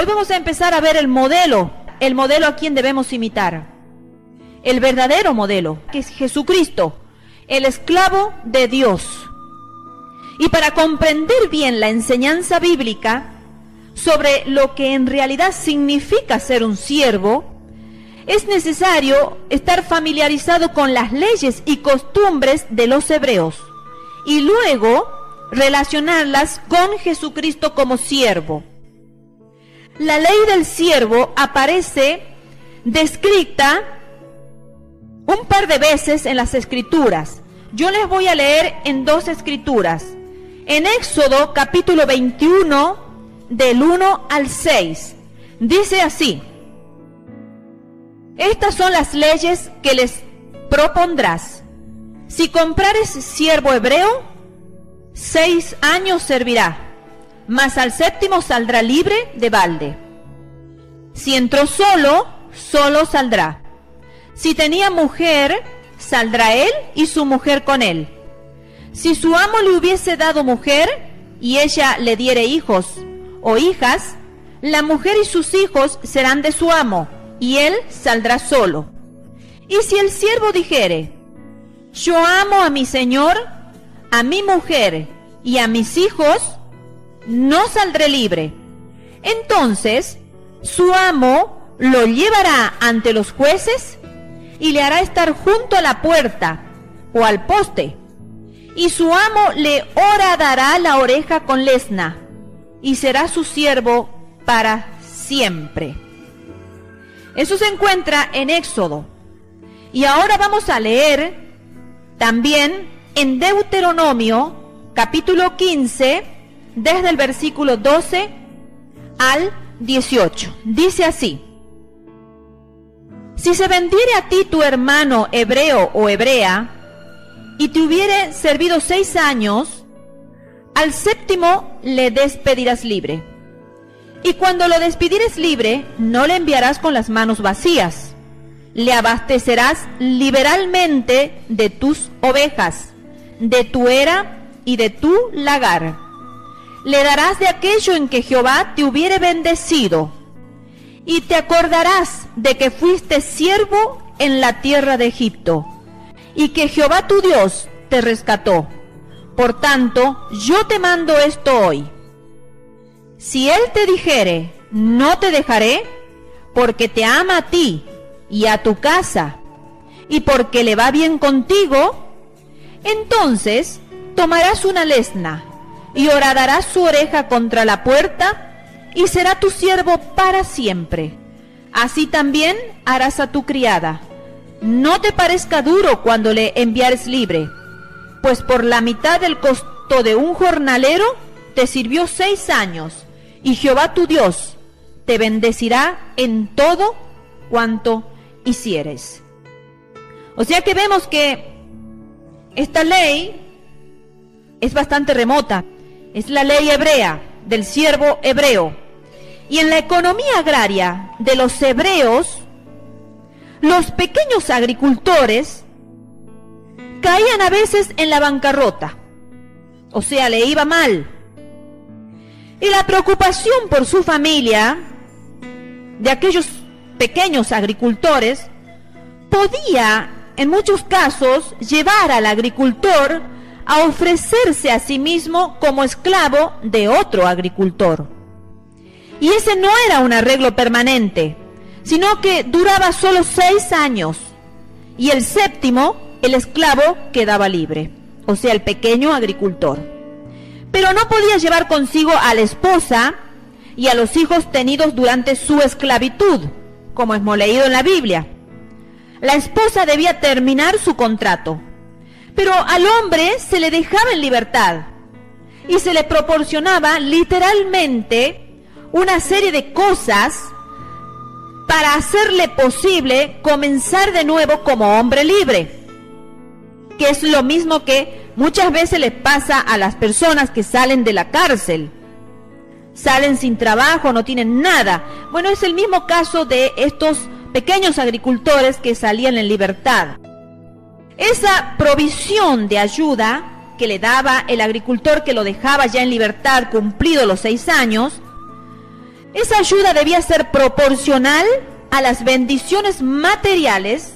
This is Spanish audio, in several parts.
Hoy vamos a empezar a ver el modelo a quien debemos imitar. El verdadero modelo, que es Jesucristo, el esclavo de Dios. Y para comprender bien la enseñanza bíblica sobre lo que en realidad significa ser un siervo, es necesario estar familiarizado con las leyes y costumbres de los hebreos y luego relacionarlas con Jesucristo como siervo. La ley del siervo aparece descrita un par de veces en las Escrituras. Yo les voy a leer en dos Escrituras. En Éxodo capítulo 21, del 1 al 6, dice así: estas son las leyes que les propondrás. Si comprares siervo hebreo, 6 años servirá, mas al 7º saldrá libre de balde. Si entró solo, solo saldrá. Si tenía mujer, saldrá él y su mujer con él. Si su amo le hubiese dado mujer, y ella le diere hijos o hijas, la mujer y sus hijos serán de su amo, y él saldrá solo. Y si el siervo dijere: yo amo a mi señor, a mi mujer y a mis hijos, no saldré libre. Entonces su amo lo llevará ante los jueces y le hará estar junto a la puerta o al poste, y su amo le horadará la oreja con lesna, y será su siervo para siempre. Eso se encuentra en Éxodo. Y ahora vamos a leer también en Deuteronomio capítulo 15, desde el versículo 12 al 18. Dice así: si se vendiere a ti tu hermano hebreo o hebrea, y te hubiere servido 6 años, al 7º le despedirás libre. Y cuando lo despidieres libre, no le enviarás con las manos vacías. Le abastecerás liberalmente de tus ovejas, de tu era y de tu lagar. Le darás de aquello en que Jehová te hubiere bendecido, y te acordarás de que fuiste siervo en la tierra de Egipto, y que Jehová tu Dios te rescató. Por tanto, yo te mando esto hoy. Si él te dijere: no te dejaré, porque te ama a ti y a tu casa, y porque le va bien contigo, entonces tomarás una lesna y horadarás su oreja contra la puerta, y será tu siervo para siempre. Así también harás a tu criada. No te parezca duro cuando le enviares libre, pues por la mitad del costo de un jornalero te sirvió 6 años, y Jehová tu Dios te bendecirá en todo cuanto hicieres. O sea que vemos que esta ley es bastante remota. Es la ley hebrea, del siervo hebreo. Y en la economía agraria de los hebreos, los pequeños agricultores caían a veces en la bancarrota. O sea, le iba mal. Y la preocupación por su familia, de aquellos pequeños agricultores, podía, en muchos casos, llevar al agricultor a ofrecerse a sí mismo como esclavo de otro agricultor. Y ese no era un arreglo permanente, sino que duraba solo 6 años, y el 7º, el esclavo quedaba libre, o sea, el pequeño agricultor. Pero no podía llevar consigo a la esposa y a los hijos tenidos durante su esclavitud, como hemos leído en la Biblia. La esposa debía terminar su contrato, pero al hombre se le dejaba en libertad y se le proporcionaba literalmente una serie de cosas para hacerle posible comenzar de nuevo como hombre libre, que es lo mismo que muchas veces les pasa a las personas que salen de la cárcel. Salen sin trabajo, no tienen nada. Bueno, es el mismo caso de estos pequeños agricultores que salían en libertad. Esa provisión de ayuda que le daba el agricultor que lo dejaba ya en libertad cumplido los 6 años, Esa ayuda debía ser proporcional a las bendiciones materiales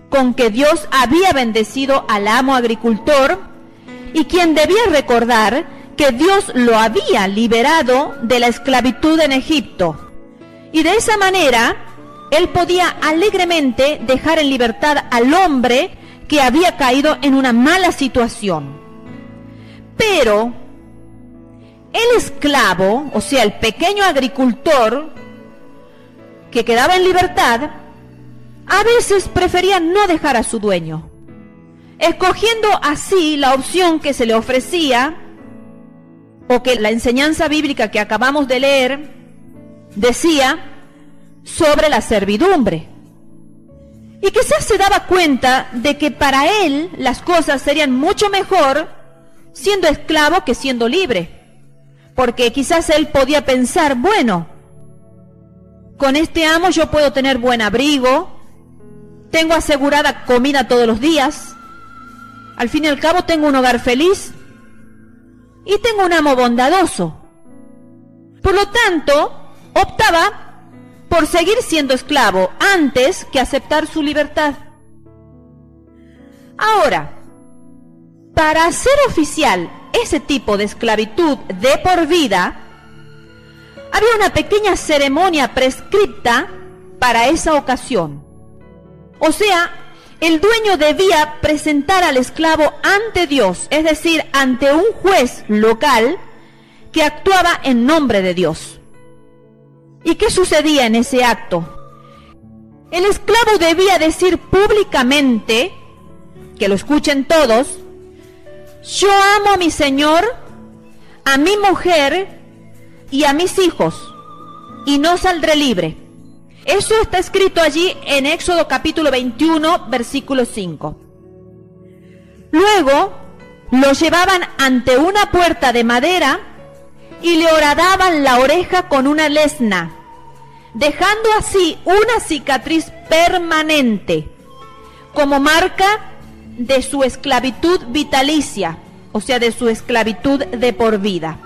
con que Dios había bendecido al amo agricultor, y quien debía recordar que Dios lo había liberado de la esclavitud en Egipto. Y de esa manera, él podía alegremente dejar en libertad al hombre que había caído en una mala situación. Pero el esclavo, o sea, el pequeño agricultor que quedaba en libertad, a veces prefería no dejar a su dueño, escogiendo así la opción que se le ofrecía, o que la enseñanza bíblica que acabamos de leer decía sobre la servidumbre. Y quizás se daba cuenta de que para él las cosas serían mucho mejor siendo esclavo que siendo libre. Porque quizás él podía pensar, bueno, con este amo yo puedo tener buen abrigo, tengo asegurada comida todos los días, al fin y al cabo tengo un hogar feliz y tengo un amo bondadoso. Por lo tanto, optaba por seguir siendo esclavo antes que aceptar su libertad. Ahora, para hacer oficial ese tipo de esclavitud de por vida, había una pequeña ceremonia prescripta para esa ocasión. O sea, el dueño debía presentar al esclavo ante Dios, es decir, ante un juez local que actuaba en nombre de Dios. ¿Y qué sucedía en ese acto? El esclavo debía decir públicamente, que lo escuchen todos: yo amo a mi señor, a mi mujer y a mis hijos, y no saldré libre. Eso está escrito allí en Éxodo capítulo 21, versículo 5. Luego lo llevaban ante una puerta de madera y le horadaban la oreja con una lesna, dejando así una cicatriz permanente como marca de su esclavitud vitalicia, o sea, de su esclavitud de por vida.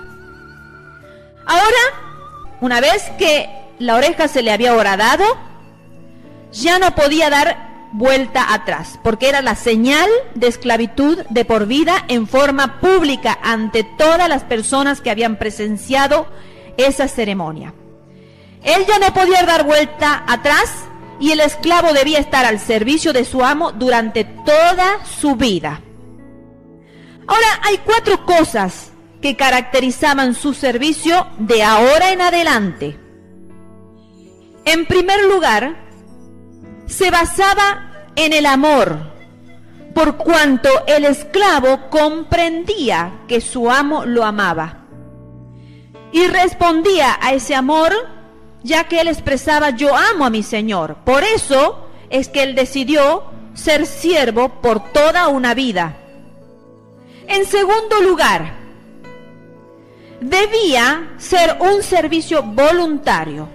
Ahora, una vez que la oreja se le había horadado, ya no podía dar vuelta atrás, porque era la señal de esclavitud de por vida en forma pública ante todas las personas que habían presenciado esa ceremonia. Él ya no podía dar vuelta atrás y el esclavo debía estar al servicio de su amo durante toda su vida. Ahora, hay 4 cosas que caracterizaban su servicio de ahora en adelante. En primer lugar, se basaba en el amor, por cuanto el esclavo comprendía que su amo lo amaba y respondía a ese amor, ya que él expresaba: yo amo a mi señor. Por eso es que él decidió ser siervo por toda una vida. En segundo lugar, debía ser un servicio voluntario.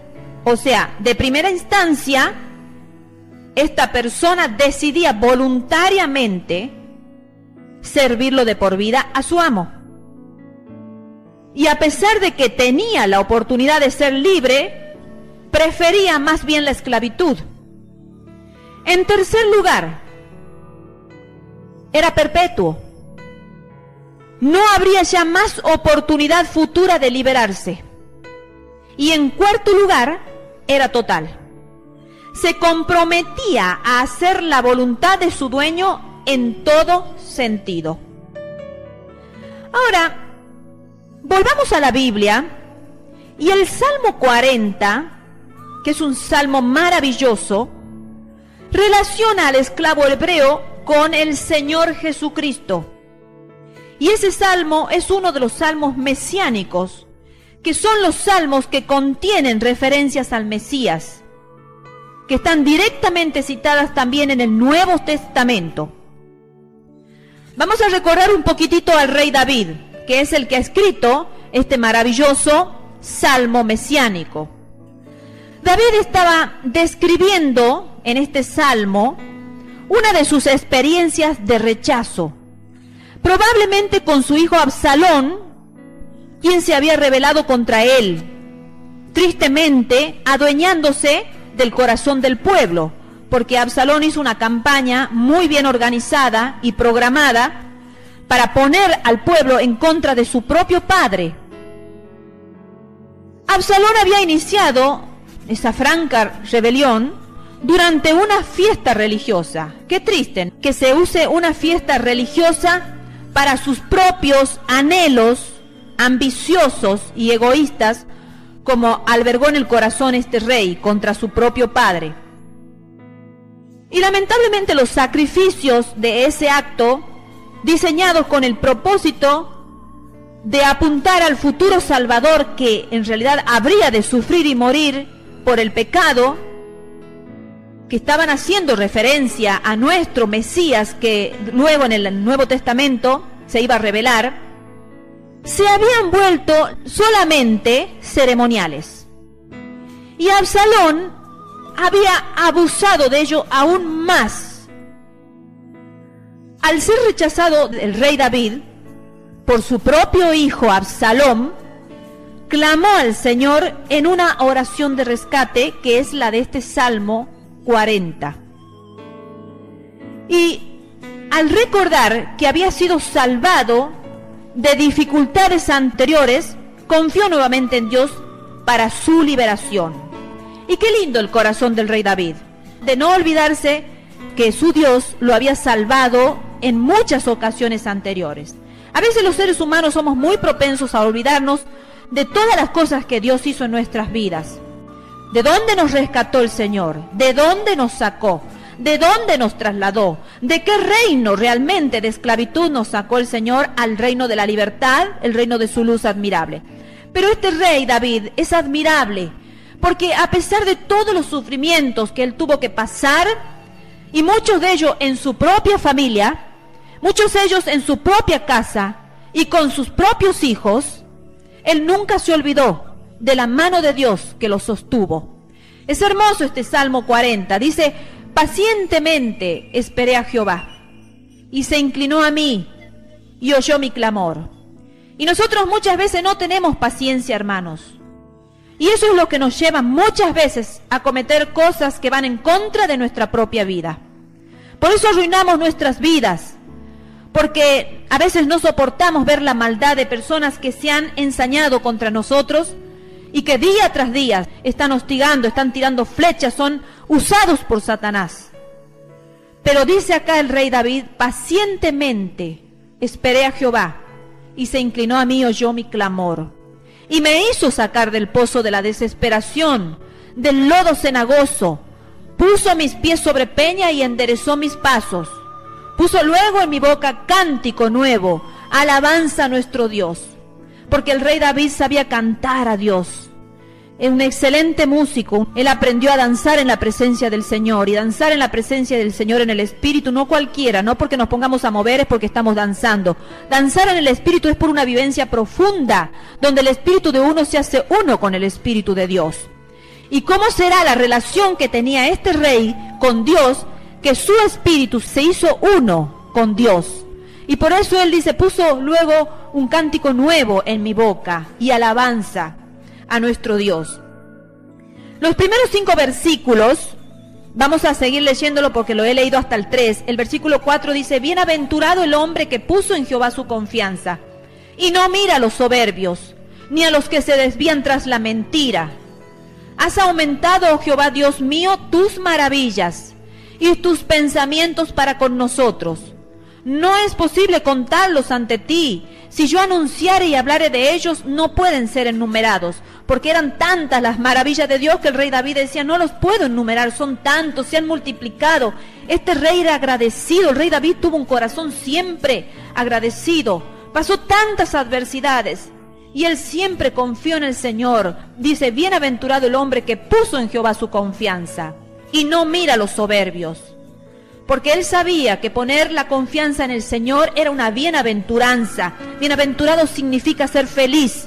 O sea, de primera instancia, esta persona decidía voluntariamente servirlo de por vida a su amo. Y a pesar de que tenía la oportunidad de ser libre, prefería más bien la esclavitud. En tercer lugar, era perpetuo. No habría ya más oportunidad futura de liberarse. Y en cuarto lugar, era total. Se comprometía a hacer la voluntad de su dueño en todo sentido. Ahora, volvamos a la Biblia y el Salmo 40, que es un salmo maravilloso, relaciona al esclavo hebreo con el Señor Jesucristo. Y ese salmo es uno de los salmos mesiánicos, que son los salmos que contienen referencias al Mesías, que están directamente citadas también en el Nuevo Testamento. Vamos a recordar un poquitito al rey David, que es el que ha escrito este maravilloso salmo mesiánico. David estaba describiendo en este salmo una de sus experiencias de rechazo, probablemente con su hijo Absalón, quien se había rebelado contra él, tristemente adueñándose del corazón del pueblo, porque Absalón hizo una campaña muy bien organizada y programada para poner al pueblo en contra de su propio padre. Absalón había iniciado esa franca rebelión durante una fiesta religiosa. Qué triste que se use una fiesta religiosa para sus propios anhelos ambiciosos y egoístas, como albergó en el corazón este rey contra su propio padre. Y lamentablemente los sacrificios de ese acto, diseñados con el propósito de apuntar al futuro Salvador que en realidad habría de sufrir y morir por el pecado, que estaban haciendo referencia a nuestro Mesías que luego en el Nuevo Testamento se iba a revelar, se habían vuelto solamente ceremoniales. Y Absalón había abusado de ello aún más. Al ser rechazado el rey David por su propio hijo Absalón, clamó al Señor en una oración de rescate que es la de este Salmo 40. Y al recordar que había sido salvado de dificultades anteriores, confió nuevamente en Dios para su liberación. Y qué lindo el corazón del rey David, de no olvidarse que su Dios lo había salvado en muchas ocasiones anteriores. A veces los seres humanos somos muy propensos a olvidarnos de todas las cosas que Dios hizo en nuestras vidas. ¿De dónde nos rescató el Señor? ¿De dónde nos sacó? ¿De dónde nos trasladó? ¿De qué reino realmente de esclavitud nos sacó el Señor al reino de la libertad, el reino de su luz admirable? Pero este rey David es admirable, porque a pesar de todos los sufrimientos que él tuvo que pasar, y muchos de ellos en su propia familia, muchos de ellos en su propia casa y con sus propios hijos, él nunca se olvidó de la mano de Dios que lo sostuvo. Es hermoso este Salmo 40, dice: pacientemente esperé a Jehová, y se inclinó a mí, y oyó mi clamor. Y nosotros muchas veces no tenemos paciencia, hermanos. Y eso es lo que nos lleva muchas veces a cometer cosas que van en contra de nuestra propia vida. Por eso arruinamos nuestras vidas, porque a veces no soportamos ver la maldad de personas que se han ensañado contra nosotros y que día tras día están hostigando, están tirando flechas, son usados por Satanás. Pero dice acá el rey David: pacientemente esperé a Jehová, y se inclinó a mí y oyó mi clamor, y me hizo sacar del pozo de la desesperación, del lodo cenagoso. Puso mis pies sobre peña y enderezó mis pasos. Puso luego en mi boca cántico nuevo, alabanza a nuestro Dios. Porque el rey David sabía cantar a Dios. Es un excelente músico. Él aprendió a danzar en la presencia del Señor. Y danzar en la presencia del Señor en el Espíritu, no cualquiera, no porque nos pongamos a mover es porque estamos danzando. Danzar en el Espíritu es por una vivencia profunda, donde el Espíritu de uno se hace uno con el Espíritu de Dios. ¿Y cómo será la relación que tenía este rey con Dios? Que su espíritu se hizo uno con Dios. Y por eso él dice: puso luego un cántico nuevo en mi boca y alabanza a nuestro Dios. Los primeros 5 versículos, vamos a seguir leyéndolo porque lo he leído hasta el 3. El versículo 4 dice: bienaventurado el hombre que puso en Jehová su confianza, y no mira a los soberbios, ni a los que se desvían tras la mentira. Has aumentado, oh Jehová Dios mío, tus maravillas y tus pensamientos para con nosotros. No es posible contarlos ante ti. Si yo anunciare y hablare de ellos, no pueden ser enumerados, porque eran tantas las maravillas de Dios que el rey David decía: no los puedo enumerar, son tantos, se han multiplicado. Este rey era agradecido, el rey David tuvo un corazón siempre agradecido. Pasó tantas adversidades y él siempre confió en el Señor. Dice: bienaventurado el hombre que puso en Jehová su confianza y no mira a los soberbios. Porque él sabía que poner la confianza en el Señor era una bienaventuranza. Bienaventurado significa ser feliz.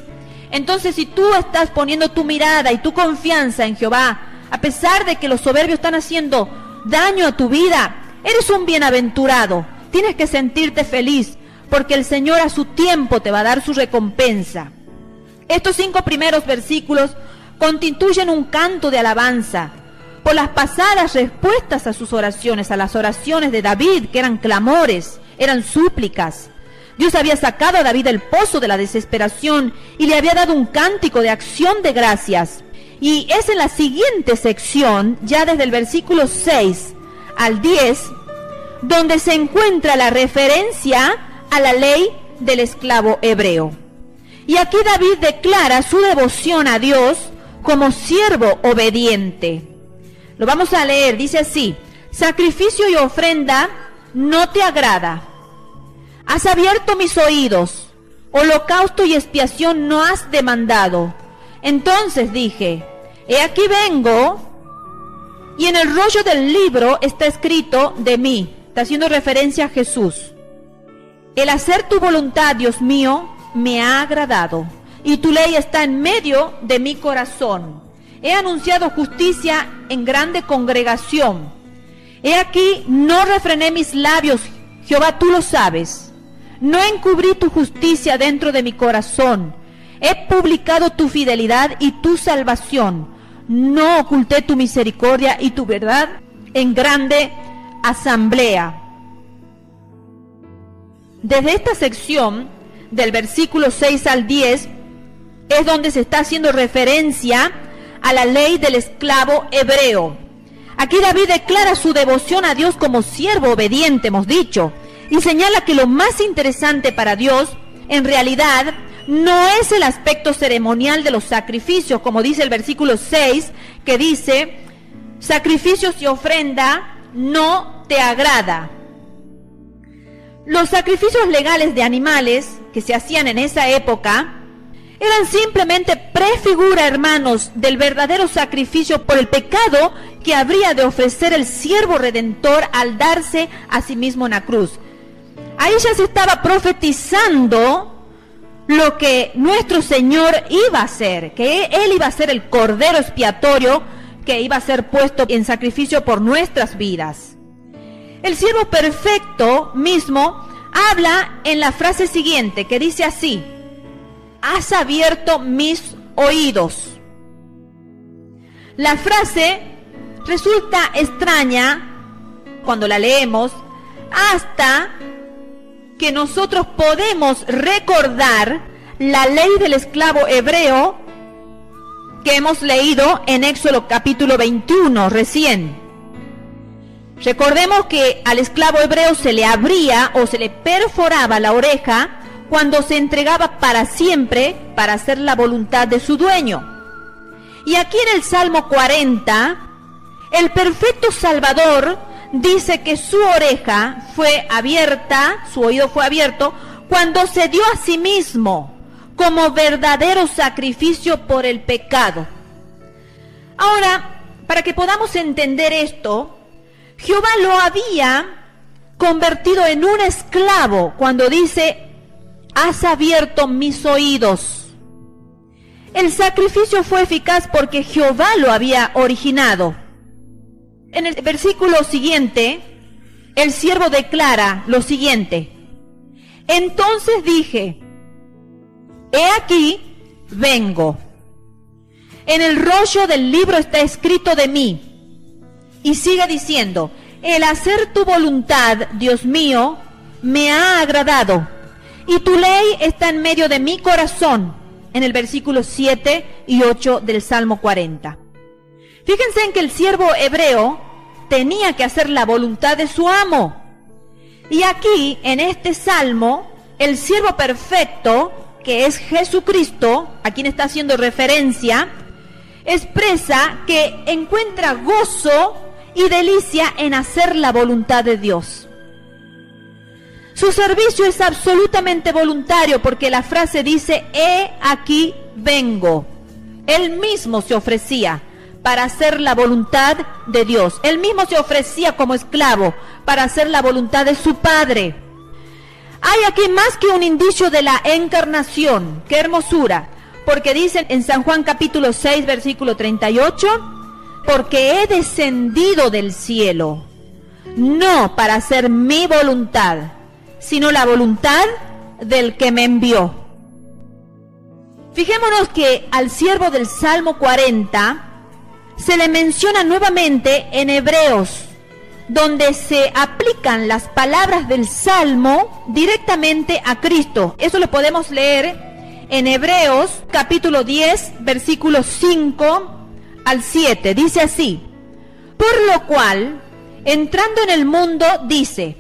Entonces, si tú estás poniendo tu mirada y tu confianza en Jehová, a pesar de que los soberbios están haciendo daño a tu vida, eres un bienaventurado. Tienes que sentirte feliz, porque el Señor a su tiempo te va a dar su recompensa. Estos 5 primeros versículos constituyen un canto de alabanza por las pasadas respuestas a sus oraciones, a las oraciones de David, que eran clamores, eran súplicas. Dios había sacado a David del pozo de la desesperación y le había dado un cántico de acción de gracias. Y es en la siguiente sección, ya desde el versículo 6 al 10, donde se encuentra la referencia a la ley del esclavo hebreo. Y aquí David declara su devoción a Dios como siervo obediente. Lo vamos a leer, dice así: sacrificio y ofrenda no te agrada. Has abierto mis oídos, holocausto y expiación no has demandado. Entonces dije, he aquí vengo, y en el rollo del libro está escrito de mí, está haciendo referencia a Jesús. El hacer tu voluntad, Dios mío, me ha agradado, y tu ley está en medio de mi corazón. He anunciado justicia en grande congregación. He aquí, no refrené mis labios, Jehová, tú lo sabes. No encubrí tu justicia dentro de mi corazón. He publicado tu fidelidad y tu salvación. No oculté tu misericordia y tu verdad en grande asamblea. Desde esta sección, del versículo 6 al 10, es donde se está haciendo referencia a la ley del esclavo hebreo. Aquí David declara su devoción a Dios como siervo obediente, hemos dicho, y señala que lo más interesante para Dios, en realidad, no es el aspecto ceremonial de los sacrificios, como dice el versículo 6, que dice, sacrificios y ofrenda no te agrada. Los sacrificios legales de animales que se hacían en esa época eran simplemente prefigura, hermanos, del verdadero sacrificio por el pecado que habría de ofrecer el siervo redentor al darse a sí mismo en la cruz. Ahí ya se estaba profetizando lo que nuestro Señor iba a hacer, que Él iba a ser el cordero expiatorio que iba a ser puesto en sacrificio por nuestras vidas. El siervo perfecto mismo habla en la frase siguiente, que dice así: has abierto mis oídos. La frase resulta extraña cuando la leemos, hasta que nosotros podemos recordar la ley del esclavo hebreo que hemos leído en Éxodo capítulo 21 recién. Recordemos que al esclavo hebreo se le abría o se le perforaba la oreja cuando se entregaba para siempre para hacer la voluntad de su dueño. Y aquí en el Salmo 40, el perfecto Salvador dice que su oreja fue abierta, su oído fue abierto, cuando se dio a sí mismo como verdadero sacrificio por el pecado. Ahora, para que podamos entender esto, Jehová lo había convertido en un esclavo cuando dice, has abierto mis oídos. El sacrificio fue eficaz porque Jehová lo había originado. En el versículo siguiente, el siervo declara lo siguiente: entonces dije, he aquí, vengo. En el rollo del libro está escrito de mí. Y sigue diciendo, el hacer tu voluntad, Dios mío, me ha agradado. Y tu ley está en medio de mi corazón. En el versículo 7 y 8 del Salmo 40. Fíjense en que el siervo hebreo tenía que hacer la voluntad de su amo. Y aquí, en este salmo, el siervo perfecto, que es Jesucristo, a quien está haciendo referencia, expresa que encuentra gozo y delicia en hacer la voluntad de Dios. Su servicio es absolutamente voluntario porque la frase dice, he aquí vengo. Él mismo se ofrecía para hacer la voluntad de Dios. Él mismo se ofrecía como esclavo para hacer la voluntad de su Padre. Hay aquí más que un indicio de la encarnación. ¡Qué hermosura! Porque dice en San Juan capítulo 6, versículo 38, porque he descendido del cielo, no para hacer mi voluntad, sino la voluntad del que me envió. Fijémonos que al siervo del Salmo 40 se le menciona nuevamente en Hebreos, donde se aplican las palabras del Salmo directamente a Cristo. Eso lo podemos leer en Hebreos capítulo 10, versículos 5 al 7. Dice así: por lo cual, entrando en el mundo, dice: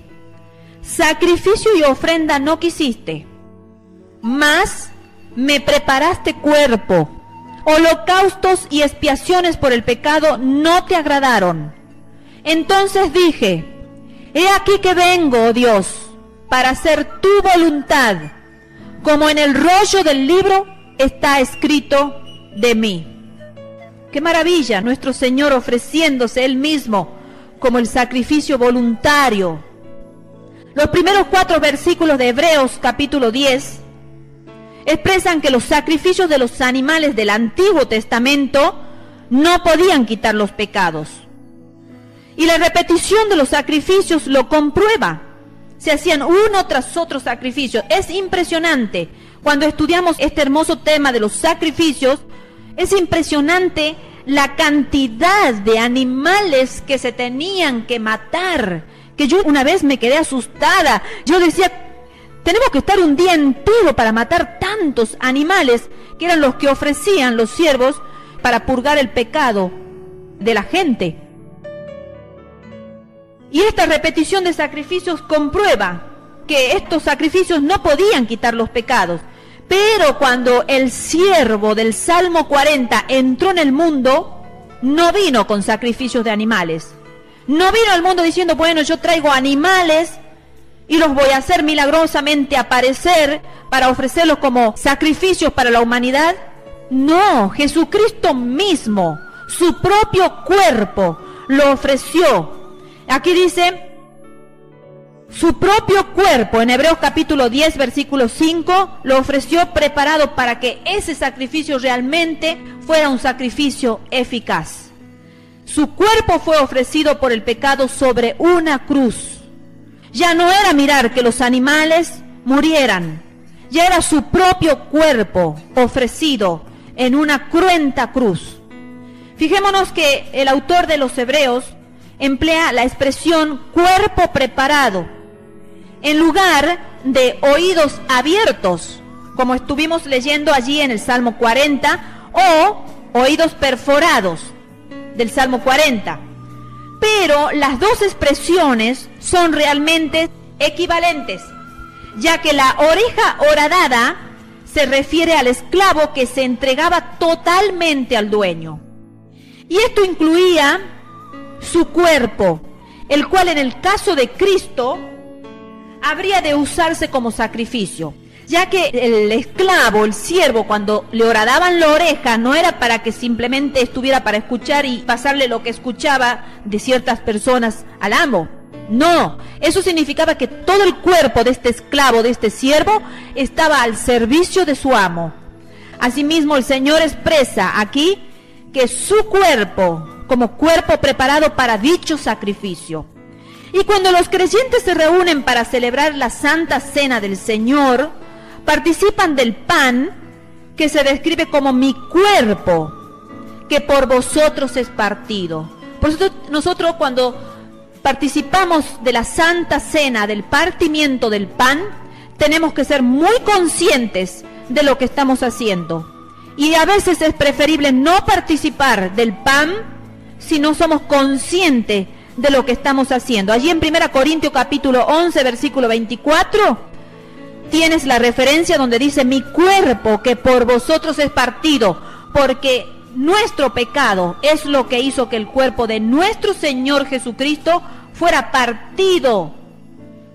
sacrificio y ofrenda no quisiste, mas me preparaste cuerpo. Holocaustos y expiaciones por el pecado no te agradaron. Entonces dije: he aquí que vengo, oh Dios, para hacer tu voluntad, como en el rollo del libro está escrito de mí. ¡Qué maravilla! Nuestro Señor ofreciéndose Él mismo como el sacrificio voluntario. Los primeros 4 versículos de Hebreos capítulo 10 expresan que los sacrificios de los animales del Antiguo Testamento no podían quitar los pecados. Y la repetición de los sacrificios lo comprueba. Se hacían uno tras otro sacrificio. Es impresionante. Cuando estudiamos este hermoso tema de los sacrificios, es impresionante la cantidad de animales que se tenían que matar. Que yo una vez me quedé asustada. Yo decía: tenemos que estar un día entero para matar tantos animales, que eran los que ofrecían los siervos para purgar el pecado de la gente. Y esta repetición de sacrificios comprueba que estos sacrificios no podían quitar los pecados. Pero cuando el siervo del Salmo 40 entró en el mundo, no vino con sacrificios de animales. No vino al mundo diciendo: bueno, yo traigo animales y los voy a hacer milagrosamente aparecer para ofrecerlos como sacrificios para la humanidad. No, Jesucristo mismo, su propio cuerpo, lo ofreció. Aquí dice: su propio cuerpo, en Hebreos capítulo 10, versículo 5, lo ofreció preparado para que ese sacrificio realmente fuera un sacrificio eficaz. Su cuerpo fue ofrecido por el pecado sobre una cruz. Ya no era mirar que los animales murieran, ya era su propio cuerpo ofrecido en una cruenta cruz. Fijémonos que el autor de los Hebreos emplea la expresión cuerpo preparado en lugar de oídos abiertos, como estuvimos leyendo allí en el Salmo 40, o oídos perforados del Salmo 40. Pero las dos expresiones son realmente equivalentes, ya que la oreja horadada se refiere al esclavo que se entregaba totalmente al dueño. Y esto incluía su cuerpo, el cual en el caso de Cristo habría de usarse como sacrificio, ya que el esclavo, el siervo, cuando le horadaban la oreja, no era para que simplemente estuviera para escuchar y pasarle lo que escuchaba de ciertas personas al amo. No, eso significaba que todo el cuerpo de este esclavo, de este siervo, estaba al servicio de su amo. Asimismo, el Señor expresa aquí que su cuerpo, como cuerpo preparado para dicho sacrificio. Y cuando los creyentes se reúnen para celebrar la Santa Cena del Señor, participan del pan que se describe como mi cuerpo, que por vosotros es partido. Por eso nosotros, cuando participamos de la Santa Cena, del partimiento del pan, tenemos que ser muy conscientes de lo que estamos haciendo. Y a veces es preferible no participar del pan si no somos conscientes de lo que estamos haciendo. Allí en 1 Corintios capítulo 11, versículo 24, tienes la referencia donde dice: mi cuerpo que por vosotros es partido, porque nuestro pecado es lo que hizo que el cuerpo de nuestro Señor Jesucristo fuera partido.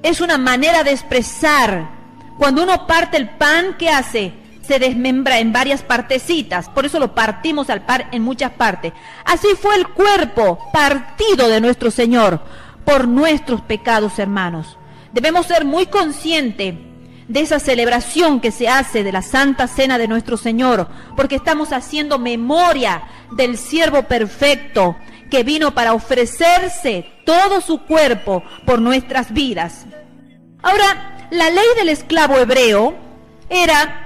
Es una manera de expresar. Cuando uno parte el pan, ¿qué hace? Se desmembra en varias partecitas, por eso lo partimos al pan en muchas partes. Así fue el cuerpo partido de nuestro Señor por nuestros pecados, hermanos. Debemos ser muy conscientes de esa celebración que se hace de la Santa Cena de nuestro Señor, porque estamos haciendo memoria del siervo perfecto que vino para ofrecerse todo su cuerpo por nuestras vidas. Ahora, la ley del esclavo hebreo era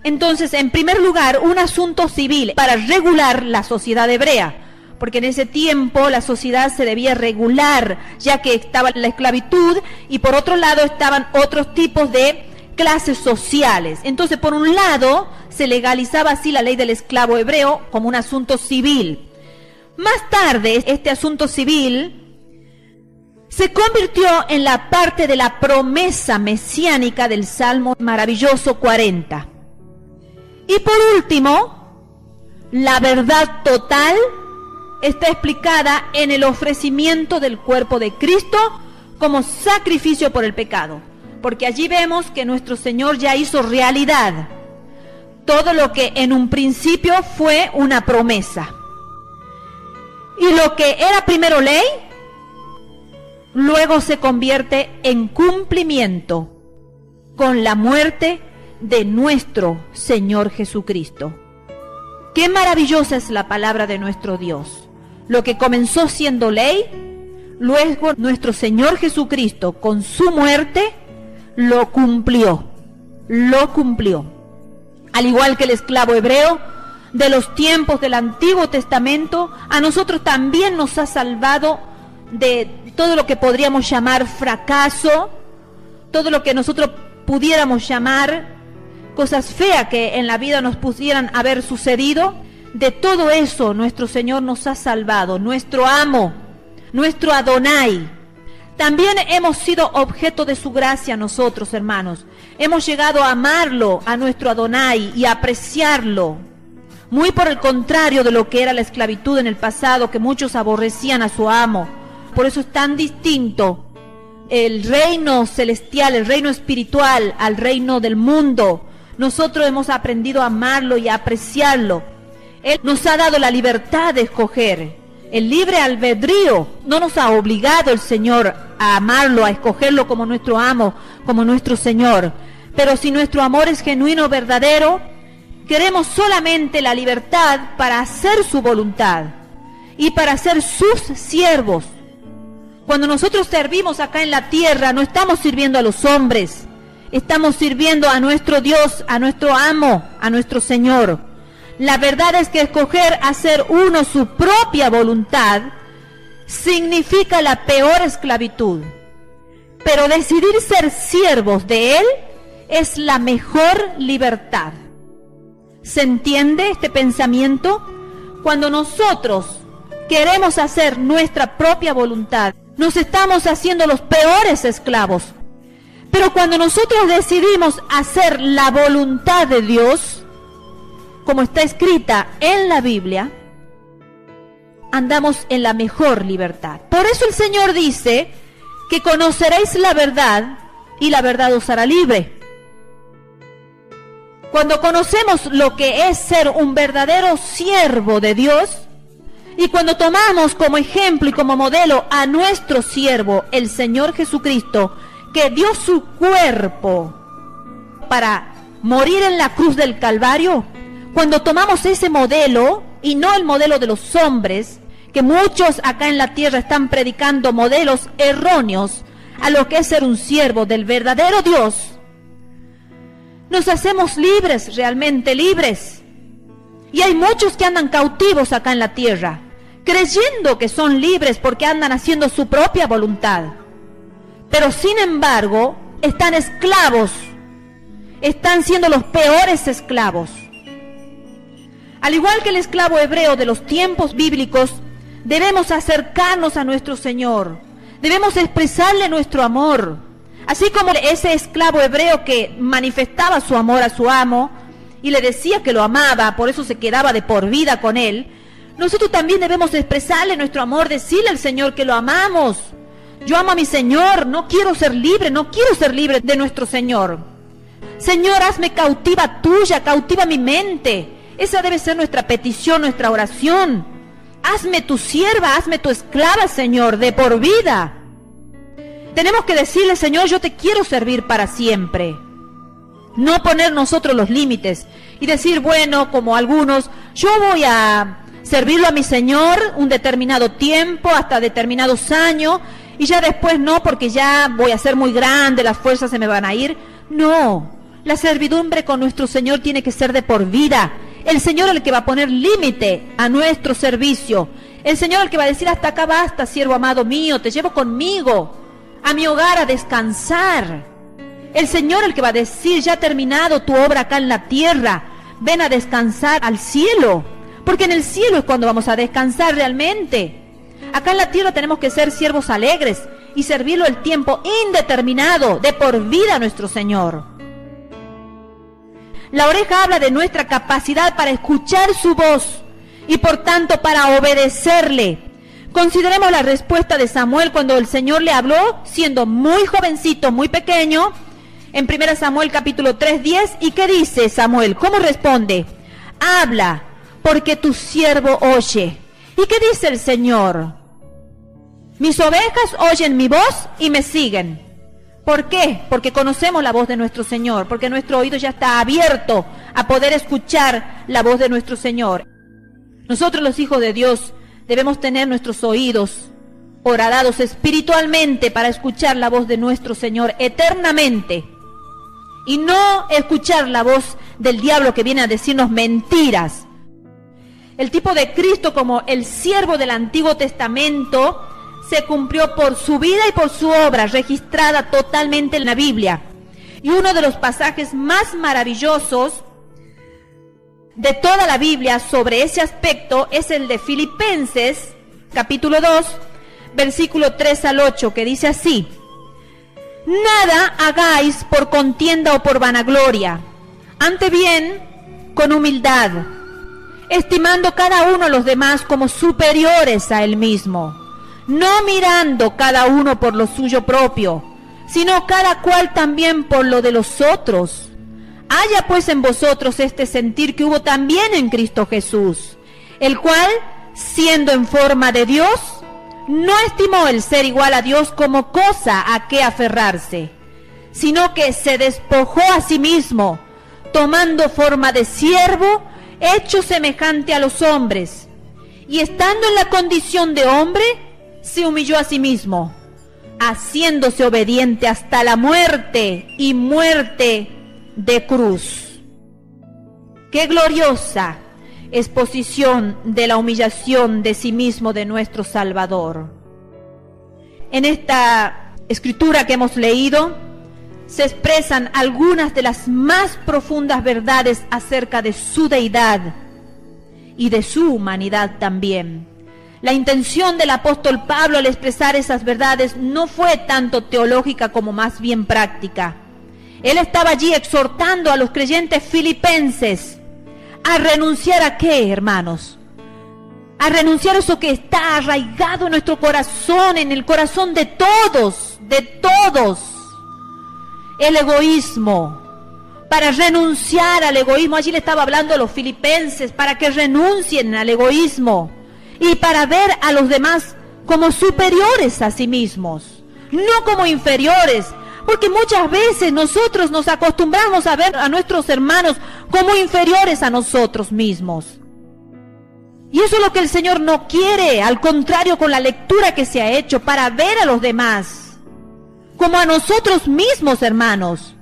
entonces, en primer lugar, un asunto civil para regular la sociedad hebrea, porque en ese tiempo la sociedad se debía regular, ya que estaba la esclavitud y por otro lado estaban otros tipos de clases sociales. Entonces, por un lado, se legalizaba así la ley del esclavo hebreo como un asunto civil. Más tarde, este asunto civil se convirtió en la parte de la promesa mesiánica del Salmo maravilloso 40. Y por último, la verdad total está explicada en el ofrecimiento del cuerpo de Cristo como sacrificio por el pecado. Porque allí vemos que nuestro Señor ya hizo realidad todo lo que en un principio fue una promesa. Y lo que era primero ley, luego se convierte en cumplimiento con la muerte de nuestro Señor Jesucristo. Qué maravillosa es la palabra de nuestro Dios. Lo que comenzó siendo ley, luego nuestro Señor Jesucristo con su muerte lo cumplió. Al igual que el esclavo hebreo de los tiempos del Antiguo Testamento, a nosotros también nos ha salvado de todo lo que podríamos llamar fracaso, todo lo que nosotros pudiéramos llamar cosas feas que en la vida nos pudieran haber sucedido. De todo eso nuestro Señor nos ha salvado, nuestro amo, nuestro Adonai. También hemos sido objeto de su gracia nosotros, hermanos. Hemos llegado a amarlo, a nuestro Adonai, y a apreciarlo. Muy por el contrario de lo que era la esclavitud en el pasado, que muchos aborrecían a su amo. Por eso es tan distinto el reino celestial, el reino espiritual, al reino del mundo. Nosotros hemos aprendido a amarlo y a apreciarlo. Él nos ha dado la libertad de escoger, el libre albedrío. No nos ha obligado el Señor a amarlo, a escogerlo como nuestro amo, como nuestro Señor. Pero si nuestro amor es genuino, verdadero, queremos solamente la libertad para hacer su voluntad y para ser sus siervos. Cuando nosotros servimos acá en la tierra, no estamos sirviendo a los hombres, estamos sirviendo a nuestro Dios, a nuestro amo, a nuestro Señor. La verdad es que escoger hacer uno su propia voluntad significa la peor esclavitud. Pero decidir ser siervos de Él es la mejor libertad. ¿Se entiende este pensamiento? Cuando nosotros queremos hacer nuestra propia voluntad, nos estamos haciendo los peores esclavos. Pero cuando nosotros decidimos hacer la voluntad de Dios, como está escrita en la Biblia, andamos en la mejor libertad. Por eso el Señor dice que conoceréis la verdad y la verdad os hará libre. Cuando conocemos lo que es ser un verdadero siervo de Dios, y cuando tomamos como ejemplo y como modelo a nuestro siervo, el Señor Jesucristo, que dio su cuerpo para morir en la cruz del Calvario, cuando tomamos ese modelo y no el modelo de los hombres, que muchos acá en la tierra están predicando modelos erróneos a lo que es ser un siervo del verdadero Dios, nos hacemos libres, realmente libres. Y hay muchos que andan cautivos acá en la tierra, creyendo que son libres porque andan haciendo su propia voluntad. Pero sin embargo, están esclavos, están siendo los peores esclavos. Al igual que el esclavo hebreo de los tiempos bíblicos, debemos acercarnos a nuestro Señor, debemos expresarle nuestro amor. Así como ese esclavo hebreo que manifestaba su amor a su amo y le decía que lo amaba, por eso se quedaba de por vida con él, nosotros también debemos expresarle nuestro amor, decirle al Señor que lo amamos. Yo amo a mi Señor, no quiero ser libre de nuestro Señor. Señor, hazme cautiva tuya, cautiva mi mente. Esa debe ser nuestra petición, nuestra oración. Hazme tu sierva, hazme tu esclava, Señor, de por vida. Tenemos que decirle, Señor, yo te quiero servir para siempre. No poner nosotros los límites y decir, bueno, como algunos, yo voy a servirlo a mi Señor un determinado tiempo, hasta determinados años, y ya después no, porque ya voy a ser muy grande, las fuerzas se me van a ir. No, La servidumbre con nuestro Señor tiene que ser de por vida. El Señor es el que va a poner límite a nuestro servicio. El Señor es el que va a decir: hasta acá basta, siervo amado mío, te llevo conmigo a mi hogar a descansar. El Señor es el que va a decir: ya ha terminado tu obra acá en la tierra, ven a descansar al cielo, porque en el cielo es cuando vamos a descansar realmente. Acá en la tierra tenemos que ser siervos alegres y servirlo el tiempo indeterminado, de por vida a nuestro Señor. La oreja habla de nuestra capacidad para escuchar su voz y por tanto para obedecerle. Consideremos la respuesta de Samuel cuando el Señor le habló siendo muy jovencito, muy pequeño, en 1 Samuel capítulo 3:10. ¿Y qué dice Samuel? ¿Cómo responde? Habla, porque tu siervo oye. ¿Y qué dice el Señor? Mis ovejas oyen mi voz y me siguen. ¿Por qué? Porque conocemos la voz de nuestro Señor, porque nuestro oído ya está abierto a poder escuchar la voz de nuestro Señor. Nosotros, los hijos de Dios, debemos tener nuestros oídos horadados espiritualmente para escuchar la voz de nuestro Señor eternamente y no escuchar la voz del diablo que viene a decirnos mentiras. El tipo de Cristo como el siervo del Antiguo Testamento se cumplió por su vida y por su obra, registrada totalmente en la Biblia. Y uno de los pasajes más maravillosos de toda la Biblia sobre ese aspecto es el de Filipenses, capítulo 2, versículo 3 al 8, que dice así: nada hagáis por contienda o por vanagloria, ante bien con humildad, estimando cada uno a los demás como superiores a él mismo, no mirando cada uno por lo suyo propio, sino cada cual también por lo de los otros. Haya pues en vosotros este sentir que hubo también en Cristo Jesús, el cual, siendo en forma de Dios, no estimó el ser igual a Dios como cosa a que aferrarse, sino que se despojó a sí mismo, tomando forma de siervo, hecho semejante a los hombres, y estando en la condición de hombre, se humilló a sí mismo, haciéndose obediente hasta la muerte y muerte de cruz. Qué gloriosa exposición de la humillación de sí mismo de nuestro Salvador. En esta escritura que hemos leído se expresan algunas de las más profundas verdades acerca de su deidad y de su humanidad también. La intención del apóstol Pablo al expresar esas verdades no fue tanto teológica como más bien práctica. Él estaba allí exhortando a los creyentes filipenses a renunciar ¿a qué, hermanos? A renunciar a eso que está arraigado en nuestro corazón, en el corazón de todos, el egoísmo. Para renunciar al egoísmo, allí le estaba hablando a los filipenses, para que renuncien al egoísmo y para ver a los demás como superiores a sí mismos, no como inferiores, porque muchas veces nosotros nos acostumbramos a ver a nuestros hermanos como inferiores a nosotros mismos. Y eso es lo que el Señor no quiere, al contrario, con la lectura que se ha hecho, para ver a los demás como a nosotros mismos, hermanos.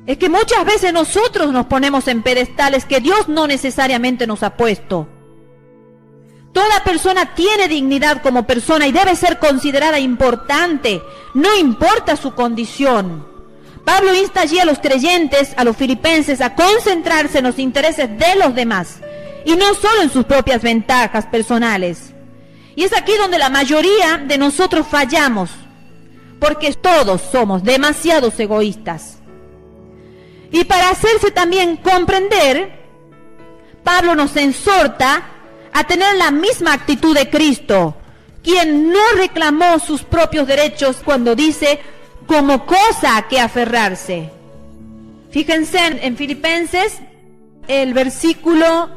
Es que muchas veces nosotros nos ponemos en pedestales que Dios no necesariamente nos ha puesto. Toda persona tiene dignidad como persona y debe ser considerada importante, no importa su condición. Pablo insta allí a los creyentes, a los filipenses, a concentrarse en los intereses de los demás y no solo en sus propias ventajas personales. Y es aquí donde la mayoría de nosotros fallamos, porque todos somos demasiados egoístas. Y para hacerse también comprender, Pablo nos exhorta a tener la misma actitud de Cristo, quien no reclamó sus propios derechos cuando dice como cosa a que aferrarse. Fíjense en Filipenses, el versículo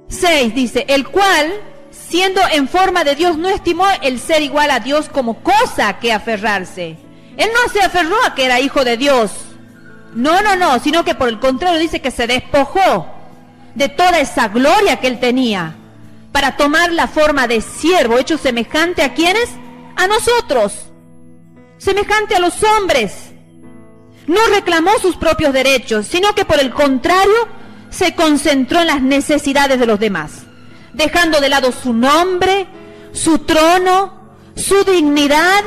6 dice: el cual, siendo en forma de Dios, no estimó el ser igual a Dios como cosa a que aferrarse. Él no se aferró a que era hijo de Dios. No, sino que por el contrario dice que se despojó de toda esa gloria que él tenía para tomar la forma de siervo, hecho semejante ¿a quiénes? A nosotros, semejante a los hombres. No reclamó sus propios derechos, sino que por el contrario se concentró en las necesidades de los demás, dejando de lado su nombre, su trono, su dignidad,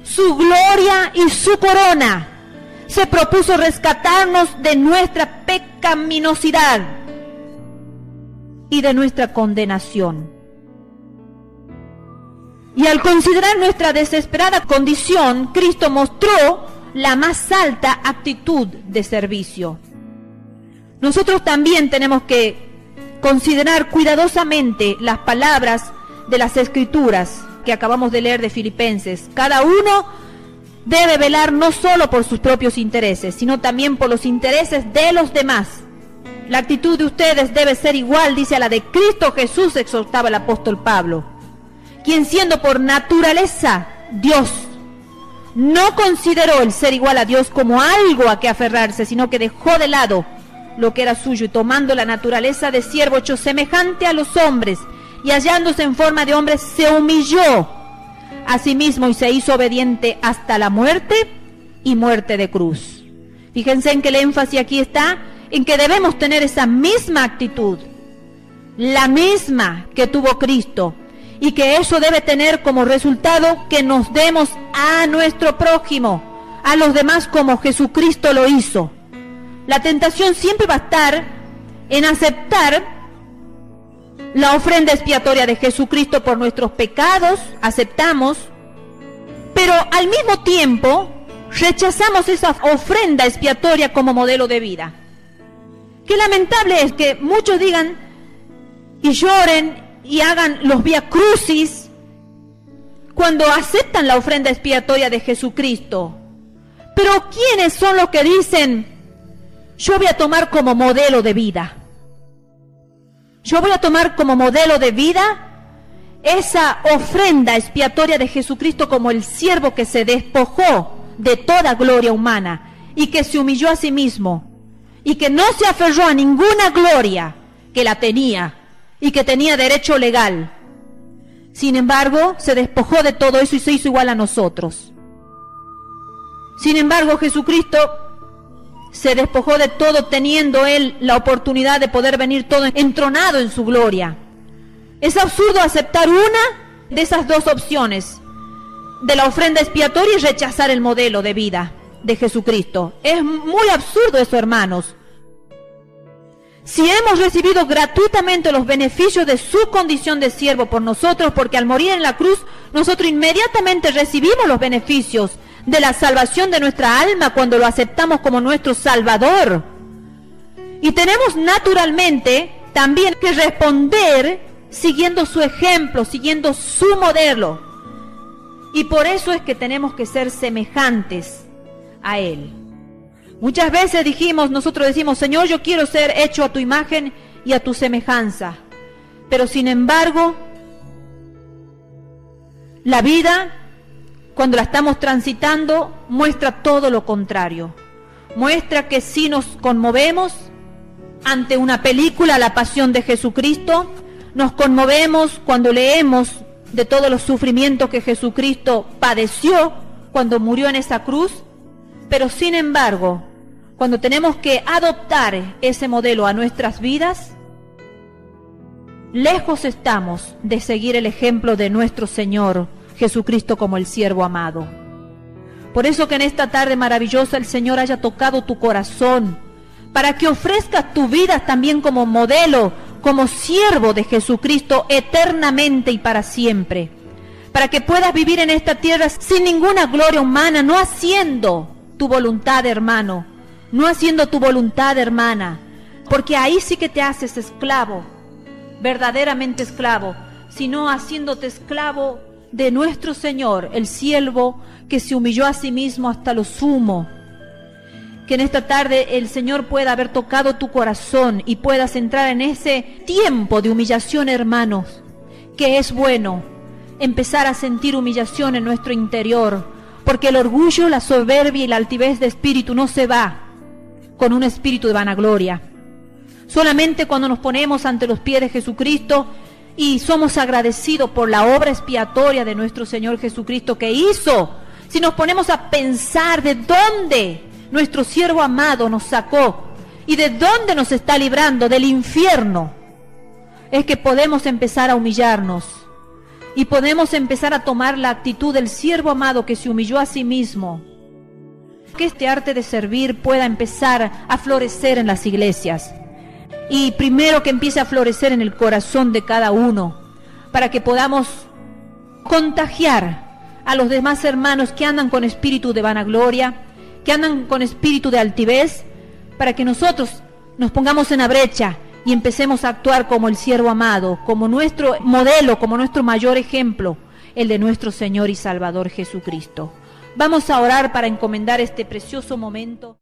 su gloria y su corona. Se propuso rescatarnos de nuestra pecaminosidad y de nuestra condenación. Y al considerar nuestra desesperada condición, Cristo mostró la más alta actitud de servicio. Nosotros también tenemos que considerar cuidadosamente las palabras de las Escrituras que acabamos de leer de Filipenses. Cada uno debe velar no solo por sus propios intereses, sino también por los intereses de los demás. La actitud de ustedes debe ser igual, dice, a la de Cristo Jesús, exhortaba el apóstol Pablo, quien siendo por naturaleza Dios, no consideró el ser igual a Dios como algo a que aferrarse, sino que dejó de lado lo que era suyo y tomando la naturaleza de siervo hecho semejante a los hombres y hallándose en forma de hombre se humilló a sí mismo y se hizo obediente hasta la muerte y muerte de cruz. Fíjense en que el énfasis aquí está en que debemos tener esa misma actitud, la misma que tuvo Cristo, y que eso debe tener como resultado que nos demos a nuestro prójimo, a los demás como Jesucristo lo hizo. La tentación siempre va a estar en aceptar la ofrenda expiatoria de Jesucristo por nuestros pecados, aceptamos, pero al mismo tiempo rechazamos esa ofrenda expiatoria como modelo de vida. Qué lamentable es que muchos digan y lloren y hagan los vía crucis cuando aceptan la ofrenda expiatoria de Jesucristo. Pero ¿quiénes son los que dicen, yo voy a tomar como modelo de vida? Yo voy a tomar como modelo de vida esa ofrenda expiatoria de Jesucristo como el siervo que se despojó de toda gloria humana y que se humilló a sí mismo y que no se aferró a ninguna gloria que la tenía y que tenía derecho legal. Sin embargo, se despojó de todo eso y se hizo igual a nosotros. Sin embargo, Jesucristo se despojó de todo teniendo Él la oportunidad de poder venir todo entronado en su gloria. Es absurdo aceptar una de esas dos opciones, de la ofrenda expiatoria y rechazar el modelo de vida de Jesucristo. Es muy absurdo eso, hermanos. Si hemos recibido gratuitamente los beneficios de su condición de siervo por nosotros, porque al morir en la cruz, nosotros inmediatamente recibimos los beneficios de la salvación de nuestra alma cuando lo aceptamos como nuestro Salvador. Y tenemos naturalmente también que responder siguiendo su ejemplo, siguiendo su modelo. Y por eso es que tenemos que ser semejantes a Él. Muchas veces nosotros decimos, Señor, yo quiero ser hecho a tu imagen y a tu semejanza. Pero sin embargo, la vida, cuando la estamos transitando, muestra todo lo contrario. Muestra que sí nos conmovemos ante una película, La Pasión de Jesucristo. Nos conmovemos cuando leemos de todos los sufrimientos que Jesucristo padeció cuando murió en esa cruz. Pero sin embargo, cuando tenemos que adoptar ese modelo a nuestras vidas, lejos estamos de seguir el ejemplo de nuestro Señor Jesucristo como el siervo amado. Por eso que en esta tarde maravillosa el Señor haya tocado tu corazón, para que ofrezcas tu vida también como modelo, como siervo de Jesucristo eternamente y para siempre, para que puedas vivir en esta tierra sin ninguna gloria humana, no haciendo tu voluntad, hermano, no haciendo tu voluntad, hermana, porque ahí sí que te haces esclavo, verdaderamente esclavo, sino haciéndote esclavo de nuestro Señor, el siervo que se humilló a sí mismo hasta lo sumo. Que en esta tarde el Señor pueda haber tocado tu corazón y puedas entrar en ese tiempo de humillación, hermanos, que es bueno empezar a sentir humillación en nuestro interior, porque el orgullo, la soberbia y la altivez de espíritu no se va con un espíritu de vanagloria. Solamente cuando nos ponemos ante los pies de Jesucristo y somos agradecidos por la obra expiatoria de nuestro Señor Jesucristo que hizo, si nos ponemos a pensar de dónde nuestro siervo amado nos sacó y de dónde nos está librando, del infierno, es que podemos empezar a humillarnos y podemos empezar a tomar la actitud del siervo amado que se humilló a sí mismo. Que este arte de servir pueda empezar a florecer en las iglesias. Y primero que empiece a florecer en el corazón de cada uno, para que podamos contagiar a los demás hermanos que andan con espíritu de vanagloria, que andan con espíritu de altivez, para que nosotros nos pongamos en la brecha y empecemos a actuar como el siervo amado, como nuestro modelo, como nuestro mayor ejemplo, el de nuestro Señor y Salvador Jesucristo. Vamos a orar para encomendar este precioso momento.